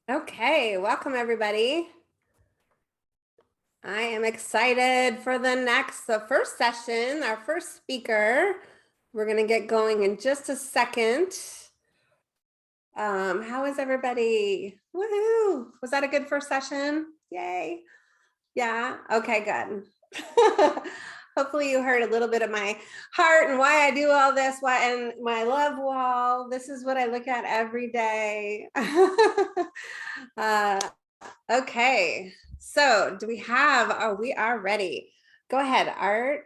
Okay, welcome everybody. I am excited for the first session, our first speaker. We're going to get going in just a second. How is everybody? Woohoo! Was that a good first session? Yay. Yeah. Okay, good. Hopefully you heard a little bit of my heart and why I do all this, and my love wall. This is what I look at every day. Okay, so do we have, we are ready. Go ahead, Art.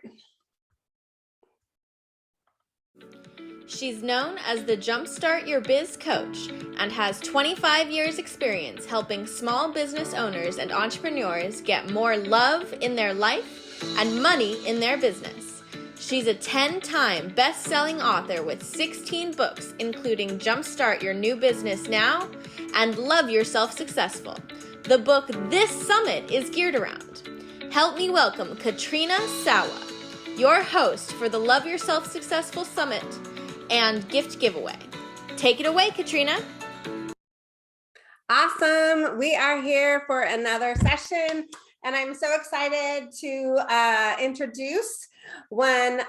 She's known as the Jumpstart Your Biz coach and has 25 years experience helping small business owners and entrepreneurs get more love in their life and money in their business. She's a 10-time best-selling author with 16 books, including Jumpstart Your New Business Now and Love Yourself Successful, the book this summit is geared around. Help me welcome Katrina Sawa, your host for the Love Yourself Successful Summit and gift giveaway. Take it away, Katrina. Awesome. We are here for another session, and I'm so excited to introduce one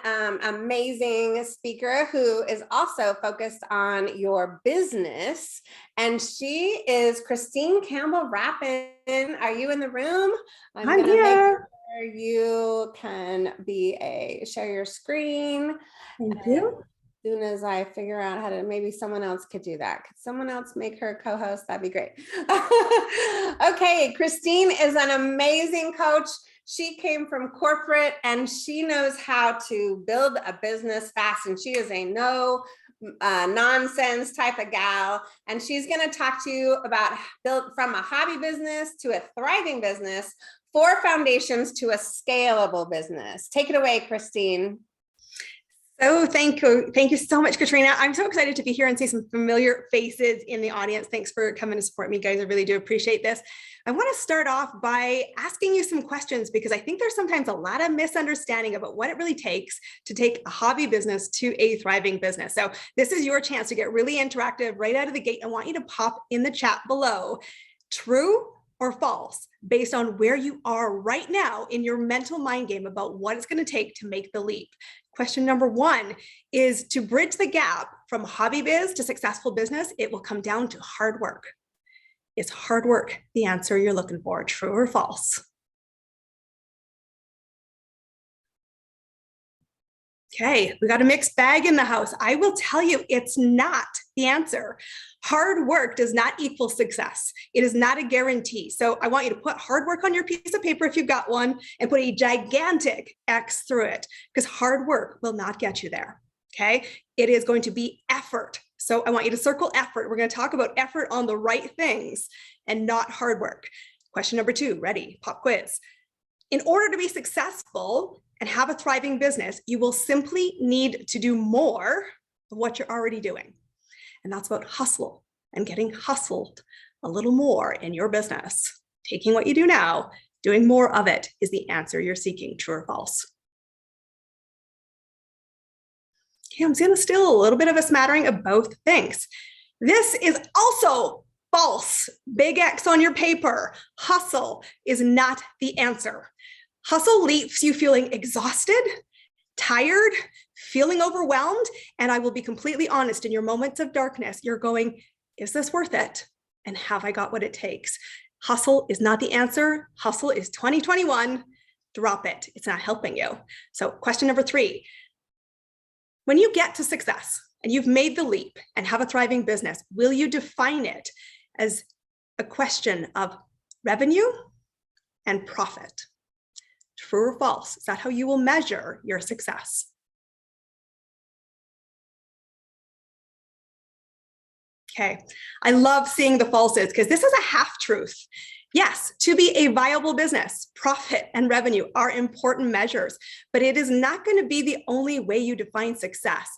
amazing speaker who is also focused on your business, and she is Christine Campbell-Rappin. Are you in the room? I'm here. You can share your screen. Thank you. As soon as I figure out how to, maybe someone else could do that. Could someone else make her a co-host? That'd be great. Okay, Christine is an amazing coach. She came from corporate and she knows how to build a business fast, and she is a no nonsense type of gal. And she's going to talk to you about build from a hobby business to a thriving business, 4 foundations to a scalable business. Take it away, Christine. So thank you so much, Katrina. I'm so excited to be here and see some familiar faces in the audience. Thanks for coming to support me, guys. I really do appreciate this. I want to start off by asking you some questions because I think there's sometimes a lot of misunderstanding about what it really takes to take a hobby business to a thriving business. So this is your chance to get really interactive right out of the gate. I want you to pop in the chat below, true or false, based on where you are right now in your mental mind game about what it's going to take to make the leap. Question number 1 is to bridge the gap from hobby biz to successful business. It will come down to hard work. Is hard work the answer you're looking for, true or false? Okay, we got a mixed bag in the house. I will tell you, it's not the answer. Hard work does not equal success. It is not a guarantee. So I want you to put hard work on your piece of paper if you've got one and put a gigantic X through it, because hard work will not get you there. Okay, it is going to be effort. So I want you to circle effort. We're going to talk about effort on the right things and not hard work. Question number 2, ready? Pop quiz. In order to be successful and have a thriving business, you will simply need to do more of what you're already doing. And that's about hustle and getting hustled a little more in your business. Taking what you do now, doing more of it is the answer you're seeking, true or false. Okay, I'm going to steal a little bit of a smattering of both things. This is also false. Big X on your paper. Hustle is not the answer. Hustle leaves you feeling exhausted, tired, feeling overwhelmed. And I will be completely honest, in your moments of darkness, you're going, is this worth it? And have I got what it takes? Hustle is not the answer. Hustle is 2021. Drop it. It's not helping you. So question number 3, when you get to success and you've made the leap and have a thriving business, will you define it as a question of revenue and profit? True or false? Is that how you will measure your success? Okay, I love seeing the falses because this is a half truth. Yes, to be a viable business, profit and revenue are important measures, but it is not going to be the only way you define success.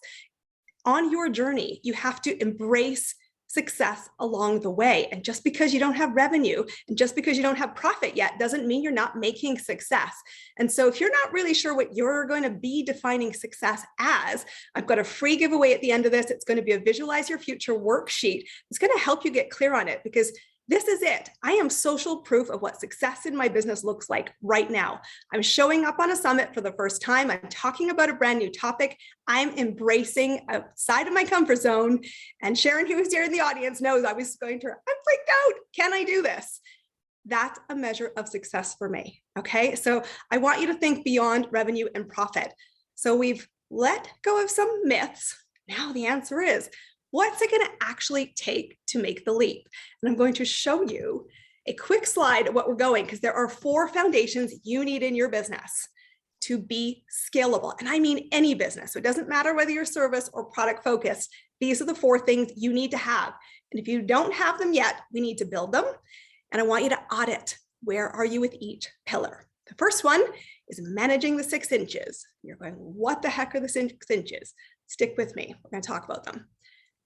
On your journey, you have to embrace success along the way. And just because you don't have revenue and just because you don't have profit yet doesn't mean you're not making success. And so if you're not really sure what you're going to be defining success as, I've got a free giveaway at the end of this. It's going to be a visualize your future worksheet. It's going to help you get clear on it, because This is it. I am social proof of what success in my business looks like right now. I'm showing up on a summit for the first time. I'm talking about a brand new topic. I'm embracing outside of my comfort zone. And Sharon, who is here in the audience, knows I was going to, I'm freaked out. Can I do this? That's a measure of success for me. Okay. So I want you to think beyond revenue and profit. So we've let go of some myths. Now the answer is, what's it going to actually take to make the leap? And I'm going to show you a quick slide of what we're going, because there are 4 foundations you need in your business to be scalable. And I mean any business. So it doesn't matter whether you're service or product focused. These are the 4 things you need to have. And if you don't have them yet, we need to build them. And I want you to audit, where are you with each pillar? The first one is managing the 6 inches. You're going, what the heck are the 6 inches? Stick with me. We're going to talk about them.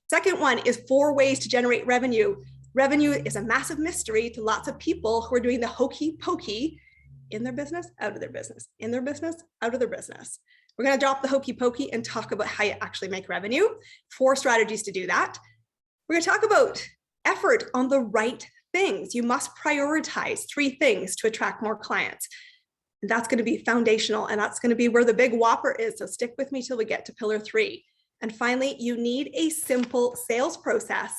Second one is 4 ways to generate revenue. Revenue is a massive mystery to lots of people who are doing the hokey pokey in their business, out of their business, in their business, out of their business. We're going to drop the hokey pokey and talk about how you actually make revenue. 4 strategies to do that. We're going to talk about effort on the right things. You must prioritize 3 things to attract more clients. And that's going to be foundational, and that's going to be where the big whopper is. So stick with me till we get to pillar 3. And finally, you need a simple sales process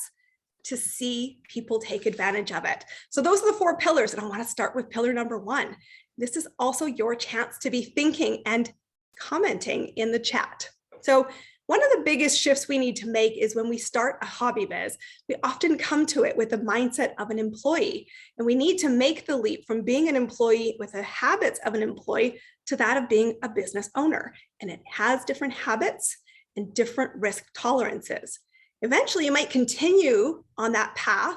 to see people take advantage of it. So those are the 4 pillars. And I want to start with pillar number 1. This is also your chance to be thinking and commenting in the chat. So one of the biggest shifts we need to make is when we start a hobby biz, we often come to it with the mindset of an employee. And we need to make the leap from being an employee with the habits of an employee to that of being a business owner. And it has different habits and different risk tolerances. Eventually, you might continue on that path,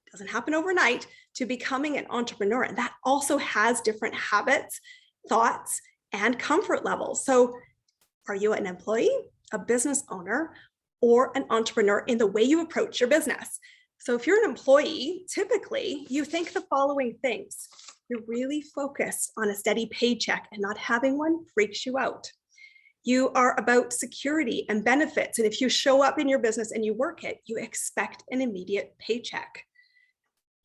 it doesn't happen overnight, to becoming an entrepreneur. And that also has different habits, thoughts, and comfort levels. So are you an employee, a business owner, or an entrepreneur in the way you approach your business? So if you're an employee, typically you think the following things. You're really focused on a steady paycheck, and not having one freaks you out. You are about security and benefits. And if you show up in your business and you work it, you expect an immediate paycheck.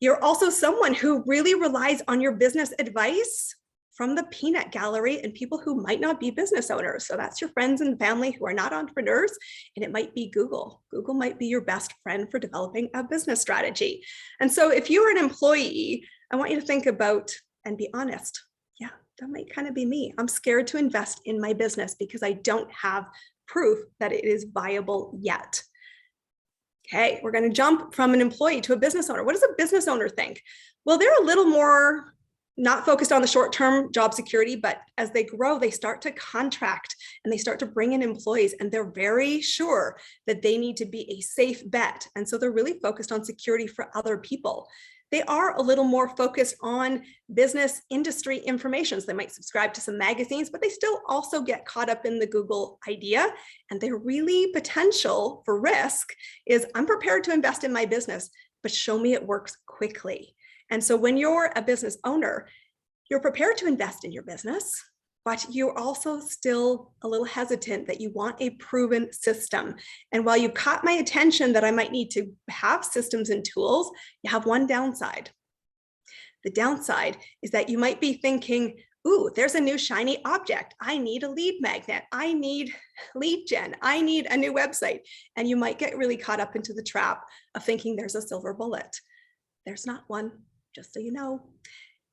You're also someone who really relies on your business advice from the peanut gallery and people who might not be business owners. So that's your friends and family who are not entrepreneurs. And it might be Google. Google might be your best friend for developing a business strategy. And so if you're an employee, I want you to think about and be honest. That might kind of be me. I'm scared to invest in my business because I don't have proof that it is viable yet. Okay, we're going to jump from an employee to a business owner. What does a business owner think? Well, they're a little more not focused on the short-term job security, but as they grow, they start to contract and they start to bring in employees, and they're very sure that they need to be a safe bet. And so they're really focused on security for other people. They are a little more focused on business industry information. So they might subscribe to some magazines, but they still also get caught up in the Google idea. And their really potential for risk is, I'm prepared to invest in my business, but show me it works quickly. And so when you're a business owner, you're prepared to invest in your business, but you're also still a little hesitant that you want a proven system. And while you caught my attention that I might need to have systems and tools, you have one downside. The downside is that you might be thinking, ooh, there's a new shiny object. I need a lead magnet. I need lead gen. I need a new website. And you might get really caught up into the trap of thinking there's a silver bullet. There's not one, just so you know.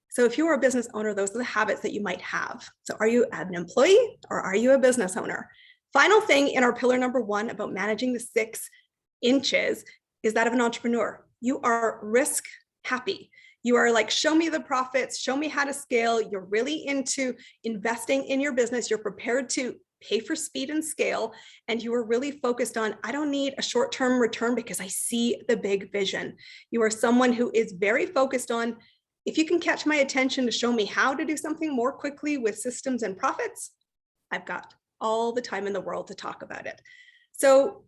So if you're a business owner, those are the habits that you might have. So are you an employee or are you a business owner? Final thing in our pillar number 1 about managing the 6 inches is that of an entrepreneur. You are risk happy. You are like, show me the profits, show me how to scale. You're really into investing in your business. You're prepared to pay for speed and scale. And you are really focused on, I don't need a short-term return because I see the big vision. You are someone who is very focused on, if you can catch my attention to show me how to do something more quickly with systems and profits, I've got all the time in the world to talk about it. So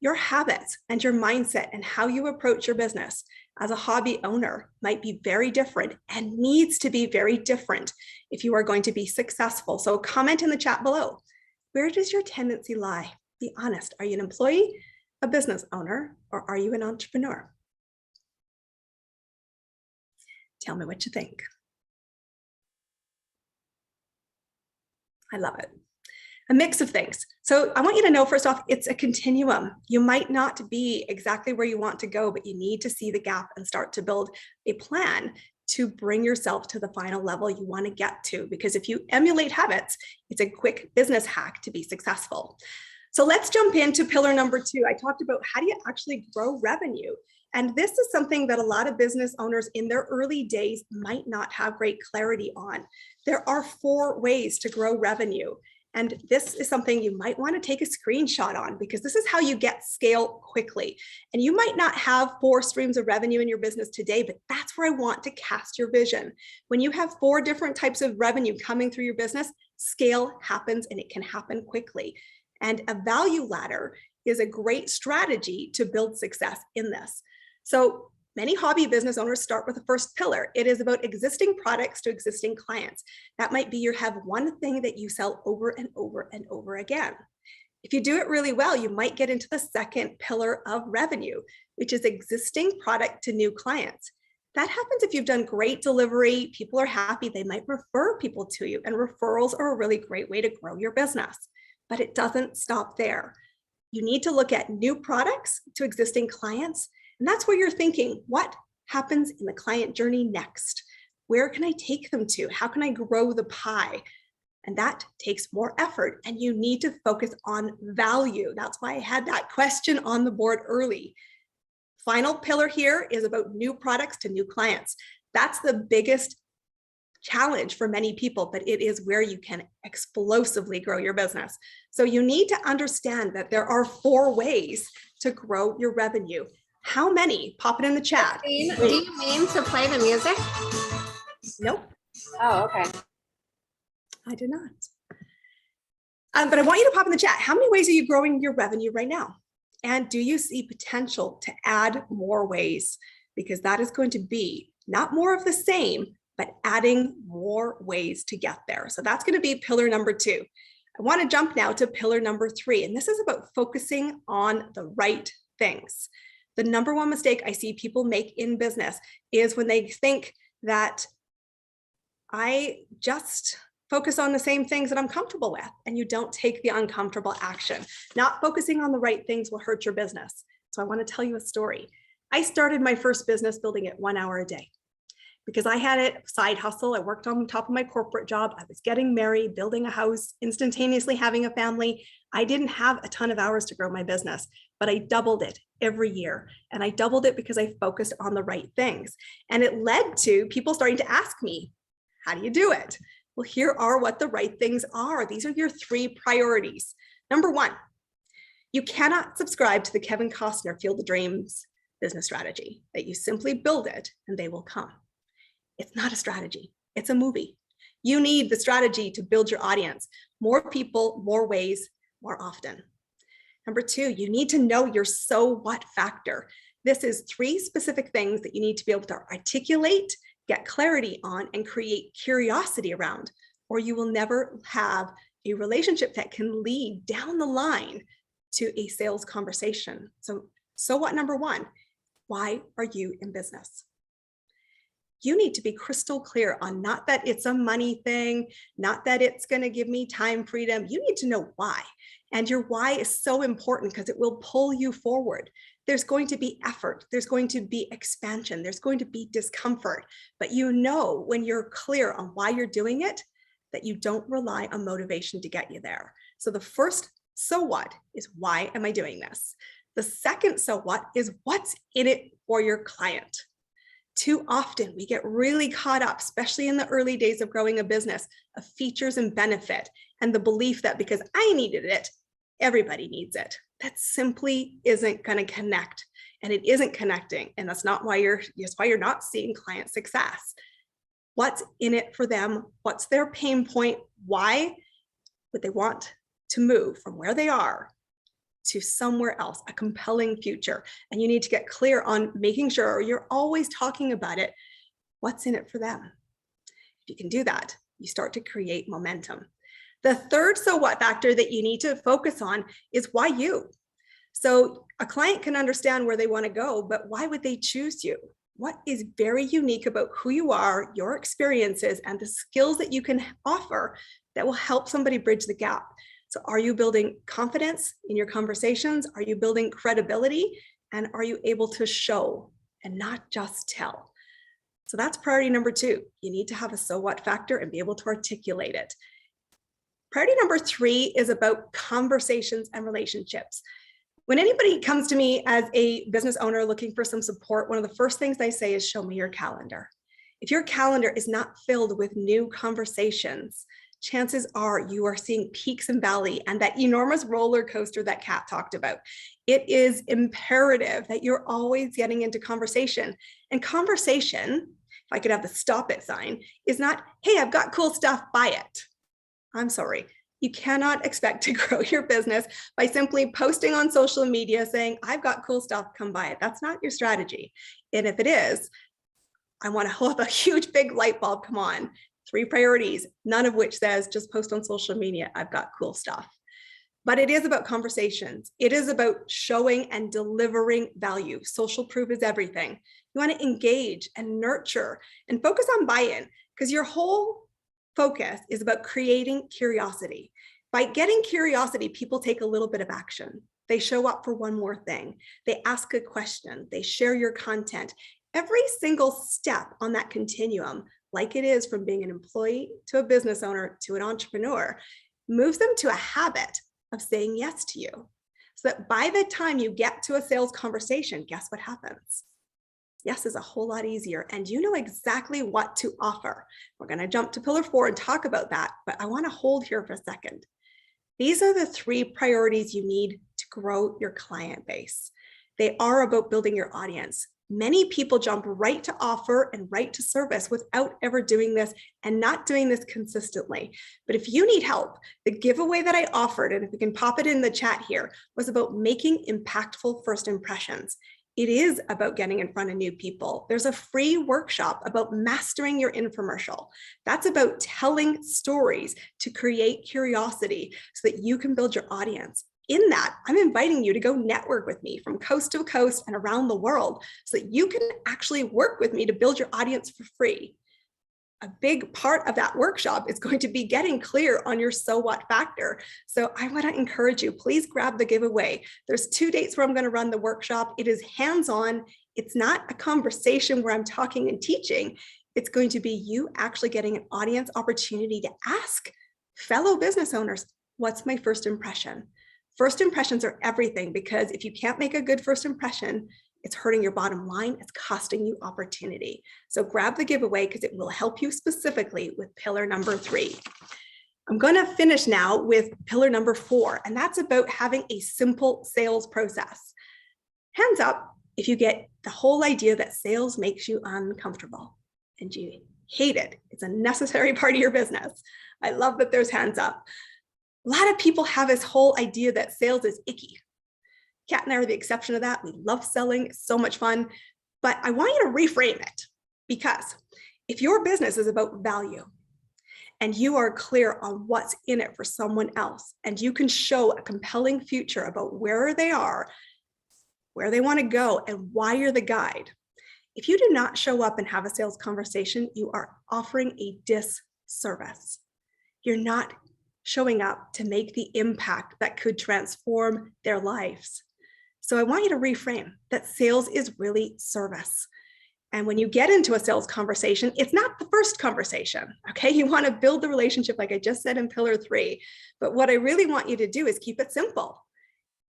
your habits and your mindset and how you approach your business as a hobby owner might be very different and needs to be very different if you are going to be successful. So comment in the chat below. Where does your tendency lie? Be honest. Are you an employee, a business owner, or are you an entrepreneur? Tell me what you think. I love it. A mix of things. So I want you to know, first off, it's a continuum. You might not be exactly where you want to go, but you need to see the gap and start to build a plan to bring yourself to the final level you want to get to. Because if you emulate habits, it's a quick business hack to be successful. So let's jump into pillar number 2. I talked about how do you actually grow revenue? And this is something that a lot of business owners in their early days might not have great clarity on. There are 4 ways to grow revenue. And this is something you might want to take a screenshot on, because this is how you get scale quickly. And you might not have 4 streams of revenue in your business today, but that's where I want to cast your vision. When you have 4 different types of revenue coming through your business, scale happens, and it can happen quickly. And a value ladder is a great strategy to build success in this. So many hobby business owners start with the first pillar. It is about existing products to existing clients. That might be you have one thing that you sell over and over and over again. If you do it really well, you might get into the second pillar of revenue, which is existing product to new clients. That happens if you've done great delivery, people are happy, they might refer people to you, and referrals are a really great way to grow your business. But it doesn't stop there. You need to look at new products to existing clients. And that's where you're thinking, what happens in the client journey next? Where can I take them to? How can I grow the pie? And that takes more effort, and you need to focus on value. That's why I had that question on the board early. Final pillar here is about new products to new clients. That's the biggest challenge for many people, but it is where you can explosively grow your business. So you need to understand that there are 4 ways to grow your revenue. How many? Pop it in the chat. Do you mean to play the music? Nope. Oh, okay. I did not. But I want you to pop in the chat. How many ways are you growing your revenue right now? And do you see potential to add more ways? Because that is going to be not more of the same, but adding more ways to get there. So that's going to be pillar number 2. I want to jump now to pillar number 3. And this is about focusing on the right things. The number 1 mistake I see people make in business is when they think that I just focus on the same things that I'm comfortable with, and you don't take the uncomfortable action. Not focusing on the right things will hurt your business. So I want to tell you a story. I started my first business building it 1 hour a day because I had a side hustle. I worked on top of my corporate job. I was getting married, building a house, instantaneously having a family. I didn't have a ton of hours to grow my business, but I doubled it every year. And I doubled it because I focused on the right things. And it led to people starting to ask me, how do you do it? Well, here are what the right things are. These are your 3 priorities. Number 1, you cannot subscribe to the Kevin Costner Field of Dreams business strategy, that you simply build it and they will come. It's not a strategy, it's a movie. You need the strategy to build your audience. More people, more ways, more often. Number 2, you need to know your so what factor. This is 3 specific things that you need to be able to articulate, get clarity on, and create curiosity around, or you will never have a relationship that can lead down the line to a sales conversation. So what number 1, why are you in business? You need to be crystal clear on not that it's a money thing, not that it's going to give me time freedom. You need to know why. And your why is so important because it will pull you forward. There's going to be effort. There's going to be expansion. There's going to be discomfort. But you know when you're clear on why you're doing it, that you don't rely on motivation to get you there. So the first so what is why am I doing this? The second so what is what's in it for your client. Too often we get really caught up, especially in the early days of growing a business, of features and benefit and the belief that because I needed it, everybody needs it. That simply isn't going to connect, and it isn't connecting. And that's not why you're not seeing client success. What's in it for them? What's their pain point? Why would they want to move from where they are to somewhere else, a compelling future? And you need to get clear on making sure you're always talking about it. What's in it for them? If you can do that, you start to create momentum. The third so what factor that you need to focus on is why you. So a client can understand where they want to go, but why would they choose you? What is very unique about who you are, your experiences, and the skills that you can offer that will help somebody bridge the gap? So are you building confidence in your conversations? Are you building credibility? And are you able to show and not just tell? So that's priority number 2. You need to have a so what factor and be able to articulate it. Priority number 3 is about conversations and relationships. When anybody comes to me as a business owner looking for some support, one of the first things I say is show me your calendar. If your calendar is not filled with new conversations, chances are you are seeing peaks and valleys and that enormous roller coaster that Kat talked about. It is imperative that you're always getting into conversation. And conversation, if I could have the stop it sign, is not, hey, I've got cool stuff, buy it. I'm sorry. You cannot expect to grow your business by simply posting on social media saying, I've got cool stuff, come buy it. That's not your strategy. And if it is, I want to hold up a huge big light bulb come on. 3 priorities, none of which says just post on social media, I've got cool stuff. But it is about conversations. It is about showing and delivering value. Social proof is everything. You want to engage and nurture and focus on buy-in, because your whole focus is about creating curiosity. By getting curiosity, people take a little bit of action. They show up for one more thing. They ask a question. They share your content. Every single step on that continuum, like it is from being an employee to a business owner to an entrepreneur, moves them to a habit of saying yes to you. So that by the time you get to a sales conversation, guess what happens? Yes is a whole lot easier, and you know exactly what to offer. We're going to jump to pillar 4 and talk about that, but I want to hold here for a second. These are the 3 priorities you need to grow your client base. They are about building your audience. Many people jump right to offer and right to service without ever doing this and not doing this consistently. But if you need help, the giveaway that I offered, and if we can pop it in the chat here, was about making impactful first impressions. It is about getting in front of new people. There's a free workshop about mastering your infomercial. That's about telling stories to create curiosity so that you can build your audience. In that, I'm inviting you to go network with me from coast to coast and around the world so that you can actually work with me to build your audience for free. A big part of that workshop is going to be getting clear on your so what factor. So I want to encourage you, please grab the giveaway. There's 2 dates where I'm going to run the workshop. It is hands-on. It's not a conversation where I'm talking and teaching. It's going to be you actually getting an audience opportunity to ask fellow business owners, what's my first impression? First impressions are everything, because if you can't make a good first impression, it's hurting your bottom line. It's costing you opportunity. So grab the giveaway because it will help you specifically with pillar number 3. I'm going to finish now with pillar number 4, and that's about having a simple sales process. Hands up if you get the whole idea that sales makes you uncomfortable and you hate it. It's a necessary part of your business. I love that there's hands up. A lot of people have this whole idea that sales is icky. Kat and I are the exception of that. We love selling, it's so much fun, but I want you to reframe it, because if your business is about value and you are clear on what's in it for someone else, and you can show a compelling future about where they are, where they want to go, and why you're the guide. If you do not show up and have a sales conversation, you are offering a disservice. You're not showing up to make the impact that could transform their lives. So I want you to reframe that sales is really service. And when you get into a sales conversation, it's not the first conversation, okay? You want to build the relationship like I just said in pillar 3. But what I really want you to do is keep it simple.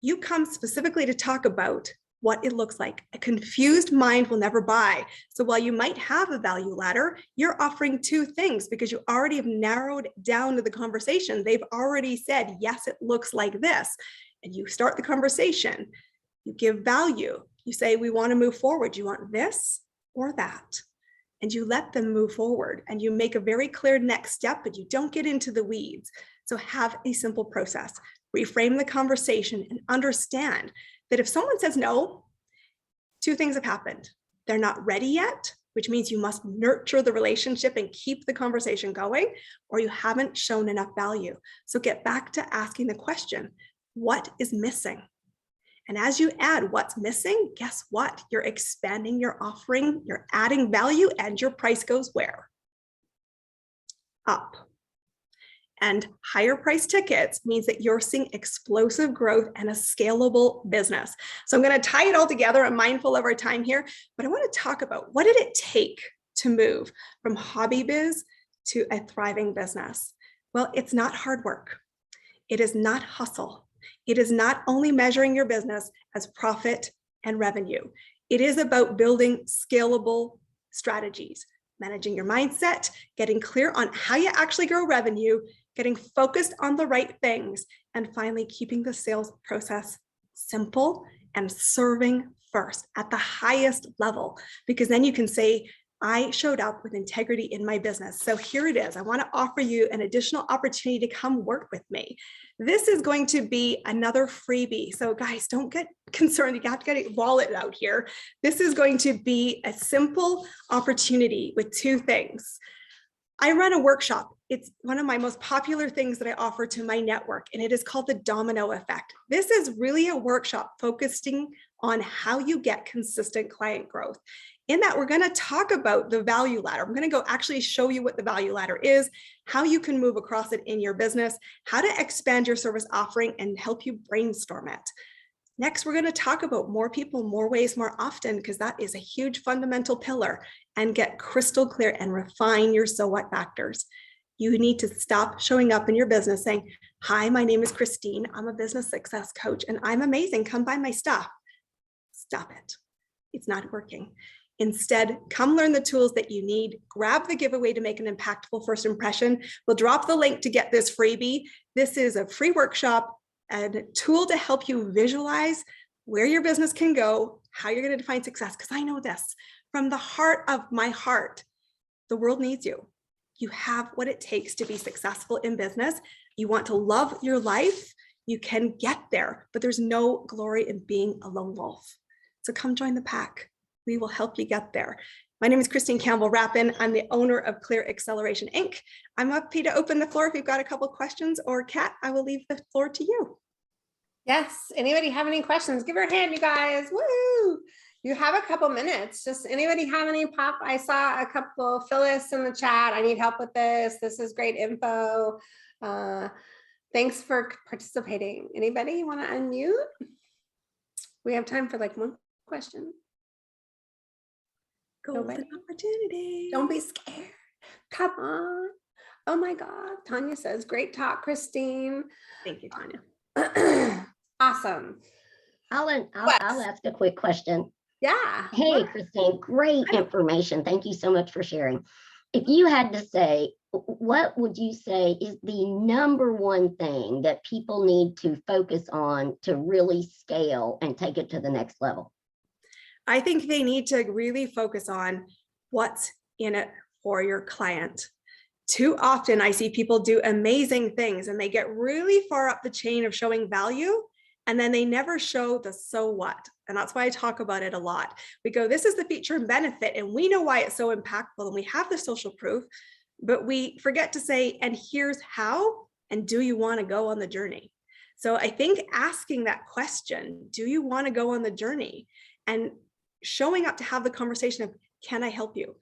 You come specifically to talk about what it looks like. A confused mind will never buy. So while you might have a value ladder, you're offering 2 things because you already have narrowed down to the conversation. They've already said, yes, it looks like this. And you start the conversation. You give value. You say, we want to move forward. You want this or that? And you let them move forward, and you make a very clear next step, but you don't get into the weeds. So have a simple process. Reframe the conversation and understand that if someone says no, 2 things have happened. They're not ready yet, which means you must nurture the relationship and keep the conversation going, or you haven't shown enough value. So get back to asking the question, what is missing? And as you add what's missing, guess what? You're expanding your offering, you're adding value, and your price goes where? Up. And higher price tickets means that you're seeing explosive growth and a scalable business. So I'm going to tie it all together. I'm mindful of our time here, but I want to talk about what did it take to move from hobby biz to a thriving business? Well, it's not hard work. It is not hustle. It is not only measuring your business as profit and revenue. It is about building scalable strategies, managing your mindset, getting clear on how you actually grow revenue, getting focused on the right things, and finally keeping the sales process simple and serving first at the highest level, because then you can say, I showed up with integrity in my business. So here it is. I want to offer you an additional opportunity to come work with me. This is going to be another freebie. So guys, don't get concerned. You have to get a wallet out here. This is going to be a simple opportunity with two things. I run a workshop. It's one of my most popular things that I offer to my network, and it is called the Domino Effect. This is really a workshop focusing on how you get consistent client growth. In that, we're going to talk about the value ladder. I'm going to go actually show you what the value ladder is, how you can move across it in your business, how to expand your service offering, and help you brainstorm it. Next, we're going to talk about more people, more ways, more often, because that is a huge fundamental pillar, and get crystal clear and refine your so what factors. You need to stop showing up in your business saying, hi, my name is Christine. I'm a business success coach and I'm amazing. Come buy my stuff. Stop it. It's not working. Instead, come learn the tools that you need. Grab the giveaway to make an impactful first impression. We'll drop the link to get this freebie. This is a free workshop and a tool to help you visualize where your business can go, how you're going to define success. Because I know this from the heart of my heart, the world needs you. You have what it takes to be successful in business. You want to love your life. You can get there, but there's no glory in being a lone wolf. So come join the pack. We will help you get there. My name is Christine Campbell-Rappin. I'm the owner of Clear Acceleration, Inc. I'm happy to open the floor if you've got a couple questions, or Kat, I will leave the floor to you. Yes. Anybody have any questions? Give her a hand, you guys. Woo! You have a couple minutes. Just anybody have any pop? I saw a couple. Phyllis in the chat. I need help with this. This is great info. Thanks for participating. Anybody want to unmute? We have time for like one question. Golden opportunity. Don't be scared. Come on. Oh my God. Tanya says, great talk, Christine. Thank you, Tanya. Awesome. I'll ask a quick question. Yeah. Hey, Christine, great information. Thank you so much for sharing. If you had to say, what would you say is the number one thing that people need to focus on to really scale and take it to the next level? I think they need to really focus on what's in it for your client. Too often I see people do amazing things and they get really far up the chain of showing value, and then they never show the so what. And that's why I talk about it a lot. We go, this is the feature and benefit, and we know why it's so impactful, and we have the social proof, but we forget to say, and here's how, and do you want to go on the journey? So I think asking that question, do you want to go on the journey? And showing up to have the conversation of, can I help you?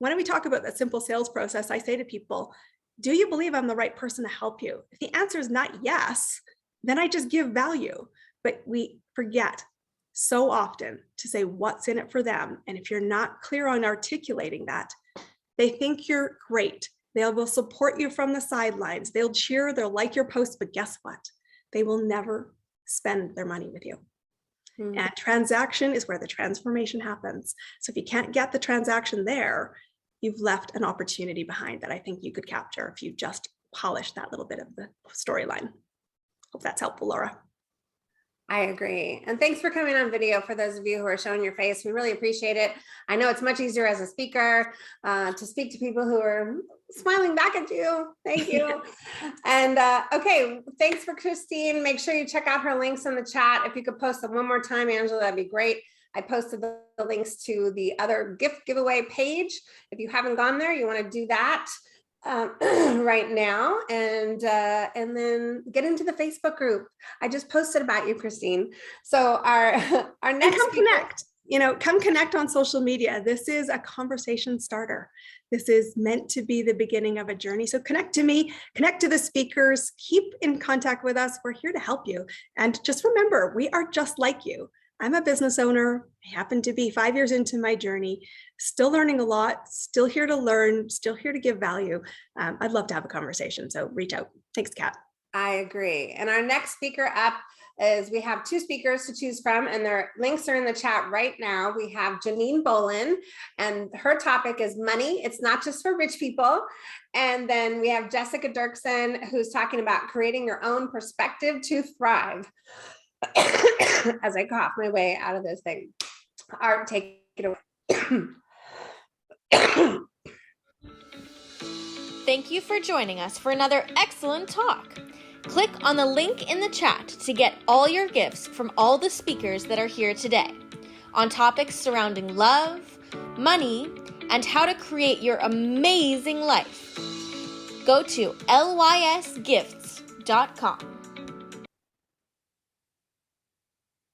When we talk about that simple sales process, I say to people, do you believe I'm the right person to help you? If the answer is not yes, then I just give value. But we forget so often to say what's in it for them. And if you're not clear on articulating that, they think you're great. They will support you from the sidelines. They'll cheer, they'll like your posts, but guess what? They will never spend their money with you. And transaction is where the transformation happens. So if you can't get the transaction there, you've left an opportunity behind that I think you could capture if you just polish that little bit of the storyline. Hope that's helpful, Laura. I agree. And thanks for coming on video for those of you who are showing your face. We really appreciate it. I know it's much easier as a speaker to speak to people who are smiling back at you. Thank you. And okay, thanks for Christine. Make sure you check out her links in the chat. If you could post them one more time, Angela, that'd be great. I posted the links to the other gift giveaway page. If you haven't gone there, you want to do that. right now, and then get into the Facebook group. I just posted about you, Christine. So our And next come speaker- connect. Come connect on social media. This is a conversation starter. This is meant to be the beginning of a journey. So connect to me, connect to the speakers, keep in contact with us. We're here to help you. And just remember, we are just like you. I'm a business owner. I happen to be 5 years into my journey, still learning a lot, still here to learn, still here to give value. I'd love to have a conversation. So reach out. Thanks, Kat. I agree. And our next speaker up is, we have 2 speakers to choose from, and their links are in the chat right now. We have Janine Bolin, and her topic is money. It's not just for rich people. And then we have Jessica Dirksen, who's talking about creating your own perspective to thrive. As I cough my way out of this thing. Art, take it away. Thank you for joining us for another excellent talk. Click on the link in the chat to get all your gifts from all the speakers that are here today on topics surrounding love, money, and how to create your amazing life. Go to lysgifts.com.